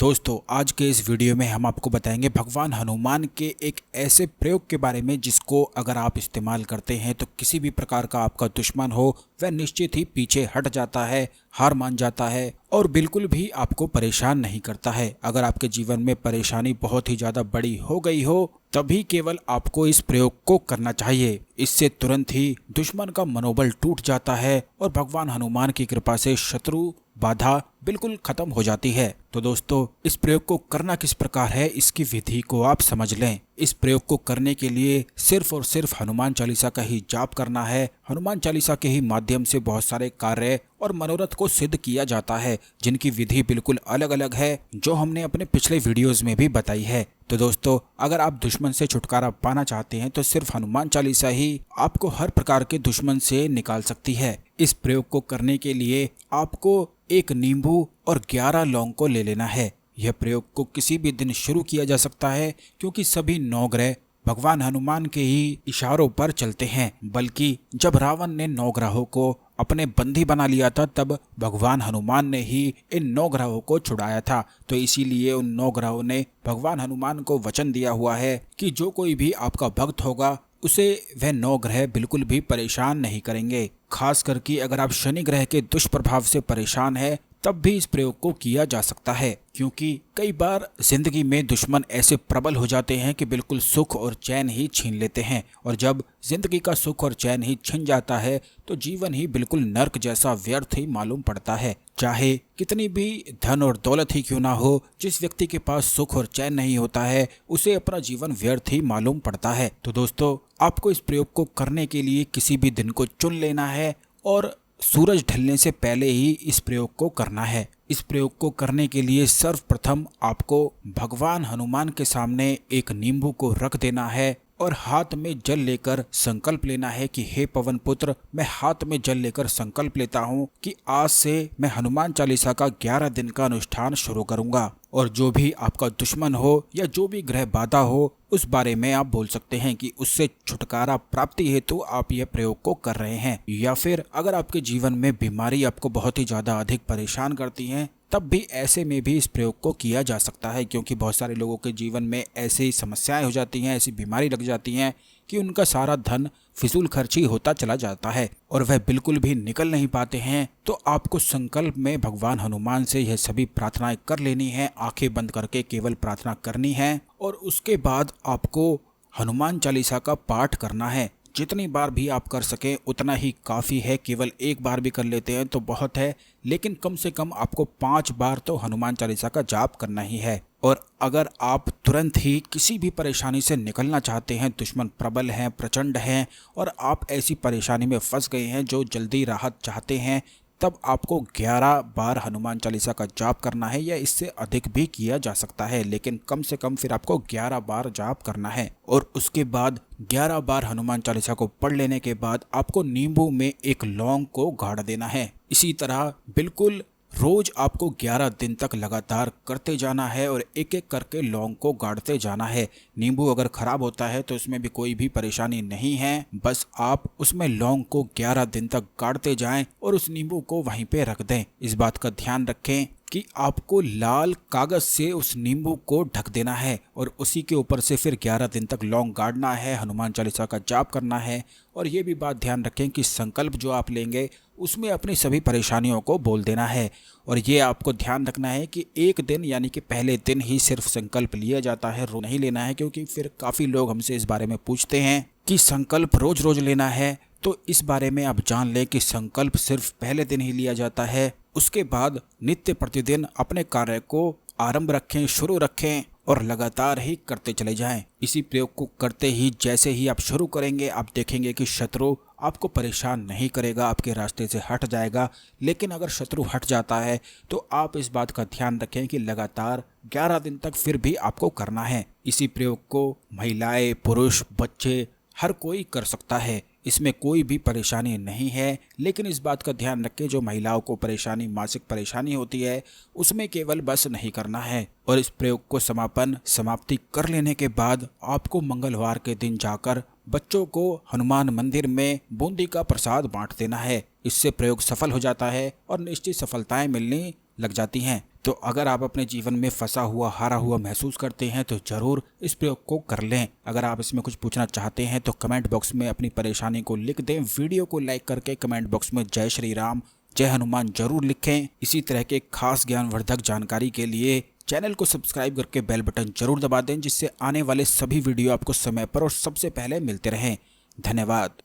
दोस्तों, आज के इस वीडियो में हम आपको बताएंगे भगवान हनुमान के एक ऐसे प्रयोग के बारे में जिसको अगर आप इस्तेमाल करते हैं तो किसी भी प्रकार का आपका दुश्मन हो वह निश्चित ही पीछे हट जाता है, हार मान जाता है और बिल्कुल भी आपको परेशान नहीं करता है। अगर आपके जीवन में परेशानी बहुत ही ज़्यादा बड़ी हो गई हो तभी केवल आपको इस प्रयोग को करना चाहिए। इससे तुरंत ही दुश्मन का मनोबल टूट जाता है और भगवान हनुमान की कृपा से शत्रु बाधा बिल्कुल खत्म हो जाती है। तो दोस्तों, इस प्रयोग को करना किस प्रकार है इसकी विधि को आप समझ लें। इस प्रयोग को करने के लिए सिर्फ और सिर्फ हनुमान चालीसा का ही जाप करना है। हनुमान चालीसा के ही माध्यम से बहुत सारे कार्य और मनोरथ को सिद्ध किया जाता है, जिनकी विधि बिल्कुल अलग अलग है जो हमने अपने पिछले वीडियोस में भी बताई है। तो दोस्तों, अगर आप दुश्मन से छुटकारा पाना चाहते हैं तो सिर्फ हनुमान चालीसा ही आपको हर प्रकार के दुश्मन से निकाल सकती है। इस प्रयोग को करने के लिए आपको एक नींबू और 11 लौंग को ले लेना है। यह प्रयोग को किसी भी दिन शुरू किया जा सकता है क्योंकि सभी 9 ग्रह भगवान हनुमान के ही इशारों पर चलते हैं। बल्कि जब रावण ने 9 ग्रहों को अपने बंदी बना लिया था तब भगवान हनुमान ने ही इन 9 ग्रहों को छुड़ाया था। तो इसीलिए उन 9 ग्रहों ने भगवान हनुमान को वचन दिया हुआ है कि जो कोई भी आपका भक्त होगा उसे वह 9 ग्रह बिल्कुल भी परेशान नहीं करेंगे। खास करके अगर आप शनि ग्रह के दुष्प्रभाव से परेशान है तब भी इस प्रयोग को किया जा सकता है, क्योंकि कई बार जिंदगी में दुश्मन ऐसे प्रबल हो जाते हैं कि बिल्कुल सुख और चैन ही छीन लेते हैं। और जब जिंदगी का सुख और चैन ही छिन जाता है तो जीवन ही बिल्कुल नर्क जैसा व्यर्थ ही मालूम पड़ता है। चाहे कितनी भी धन और दौलत ही क्यों ना हो, जिस व्यक्ति के पास सुख और चैन नहीं होता है उसे अपना जीवन व्यर्थ ही मालूम पड़ता है। तो दोस्तों, आपको इस प्रयोग को करने के लिए किसी भी दिन को चुन लेना है और सूरज ढलने से पहले ही इस प्रयोग को करना है। इस प्रयोग को करने के लिए सर्वप्रथम आपको भगवान हनुमान के सामने एक नींबू को रख देना है और हाथ में जल लेकर संकल्प लेना है कि हे पवन पुत्र, मैं हाथ में जल लेकर संकल्प लेता हूँ कि आज से मैं हनुमान चालीसा का 11 दिन का अनुष्ठान शुरू करूँगा। और जो भी आपका दुश्मन हो या जो भी ग्रह बाधा हो उस बारे में आप बोल सकते हैं कि उससे छुटकारा प्राप्ति हेतु आप यह प्रयोग को कर रहे हैं। या फिर अगर आपके जीवन में बीमारी आपको बहुत ही ज़्यादा अधिक परेशान करती है तब भी ऐसे में भी इस प्रयोग को किया जा सकता है, क्योंकि बहुत सारे लोगों के जीवन में ऐसी समस्याएं हो जाती हैं, ऐसी बीमारी लग जाती हैं कि उनका सारा धन फिजूल खर्ची होता चला जाता है और वह बिल्कुल भी निकल नहीं पाते हैं। तो आपको संकल्प में भगवान हनुमान से यह सभी प्रार्थनाएं कर लेनी है, आंखें बंद करके केवल प्रार्थना करनी है और उसके बाद आपको हनुमान चालीसा का पाठ करना है। जितनी बार भी आप कर सकें उतना ही काफ़ी है। केवल एक बार भी कर लेते हैं तो बहुत है, लेकिन कम से कम आपको 5 बार तो हनुमान चालीसा का जाप करना ही है। और अगर आप तुरंत ही किसी भी परेशानी से निकलना चाहते हैं, दुश्मन प्रबल हैं, प्रचंड हैं और आप ऐसी परेशानी में फंस गए हैं जो जल्दी राहत चाहते हैं, तब आपको 11 बार हनुमान चालीसा का जाप करना है या इससे अधिक भी किया जा सकता है, लेकिन कम से कम फिर आपको 11 बार जाप करना है। और उसके बाद 11 बार हनुमान चालीसा को पढ़ लेने के बाद आपको नींबू में एक लौंग को गाड़ देना है। इसी तरह बिल्कुल रोज आपको 11 दिन तक लगातार करते जाना है और एक एक करके लौंग को गाड़ते जाना है। नींबू अगर खराब होता है तो उसमें भी कोई भी परेशानी नहीं है, बस आप उसमें लौंग को 11 दिन तक गाड़ते जाएं और उस नींबू को वहीं पे रख दें। इस बात का ध्यान रखें कि आपको लाल कागज से उस नींबू को ढक देना है और उसी के ऊपर से फिर 11 दिन तक लौंग गाड़ना है, हनुमान चालीसा का जाप करना है। और ये भी बात ध्यान रखें कि संकल्प जो आप लेंगे उसमें अपनी सभी परेशानियों को बोल देना है। और ये आपको ध्यान रखना है कि एक दिन यानी कि पहले दिन ही सिर्फ संकल्प लिया जाता है, रोज नहीं लेना है, क्योंकि फिर काफ़ी लोग हमसे इस बारे में पूछते हैं कि संकल्प रोज रोज लेना है। तो इस बारे में आप जान लें कि संकल्प सिर्फ पहले दिन ही लिया जाता है। उसके बाद नित्य प्रतिदिन अपने कार्य को आरंभ रखें, शुरू रखें और लगातार ही करते चले जाएं। इसी प्रयोग को करते ही जैसे ही आप शुरू करेंगे आप देखेंगे कि शत्रु आपको परेशान नहीं करेगा, आपके रास्ते से हट जाएगा। लेकिन अगर शत्रु हट जाता है तो आप इस बात का ध्यान रखें कि लगातार 11 दिन तक फिर भी आपको करना है। इसी प्रयोग को महिलाएं, पुरुष, बच्चे हर कोई कर सकता है, इसमें कोई भी परेशानी नहीं है। लेकिन इस बात का ध्यान रखें जो महिलाओं को परेशानी, मासिक परेशानी होती है, उसमें केवल बस नहीं करना है। और इस प्रयोग को समाप्ति कर लेने के बाद आपको मंगलवार के दिन जाकर बच्चों को हनुमान मंदिर में बूंदी का प्रसाद बांट देना है। इससे प्रयोग सफल हो जाता है और निश्चित सफलताएं मिलने लग जाती हैं। तो अगर आप अपने जीवन में फंसा हुआ हारा हुआ महसूस करते हैं तो जरूर इस प्रयोग को कर लें। अगर आप इसमें कुछ पूछना चाहते हैं तो कमेंट बॉक्स में अपनी परेशानी को लिख दें। वीडियो को लाइक करके कमेंट बॉक्स में जय श्री राम जय हनुमान जरूर लिखें। इसी तरह के खास ज्ञानवर्धक जानकारी के लिए चैनल को सब्सक्राइब करके बेल बटन जरूर दबा दें, जिससे आने वाले सभी वीडियो आपको समय पर और सबसे पहले मिलते रहें। धन्यवाद।